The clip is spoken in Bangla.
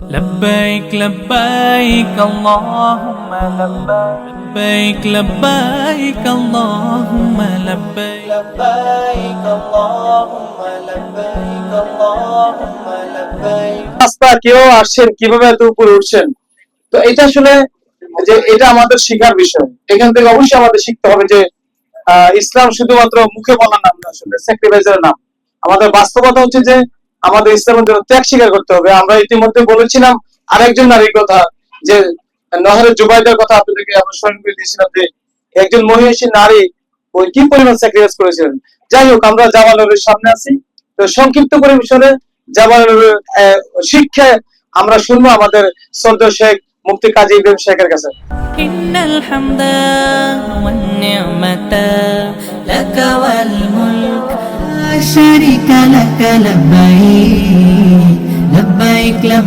لبيك لبيك اللهم لبيك لبيك اللهم لبيك لبيك اللهم لبيك اللهم لبيك রাস্তা কেউ আসছেন কিভাবে এত উপরে উঠছেন, তো এটা আসলে যে এটা আমাদের শেখার বিষয়। এখান থেকে অবশ্যই আমাদের শিখতে হবে যে ইসলাম শুধুমাত্র মুখে বলার নাম না, আসলে স্যাক্রিফাইসের নাম। আমাদের বাস্তবতা হচ্ছে যে আমাদের ইসলামের জন্য ত্যাগ স্বীকার করতে হবে। আমরা ইতিমধ্যে বলেছিলাম আরেকজন নারীর কথা, যে নহরে জুবাইদার কথা আপনাদেরকে আমরা স্মরণ করে দিয়েছিলাম, যে একজন মহিষী নারী ওই কি পরিমাণ স্যাক্রিফাইস করেছিলেন। যাই হোক, আমরা জামালের সামনে আছি, তো সংক্ষিপ্ত পরিবেশনে জামালের শিক্ষা আমরা শুনবো আমাদের শ্রদ্ধেয় শেখ মুফতি কাজী ইব্রাহিম শেখের কাছে। إن الحمد والنعمة لك والملك لا شريك لك لبيك لبيك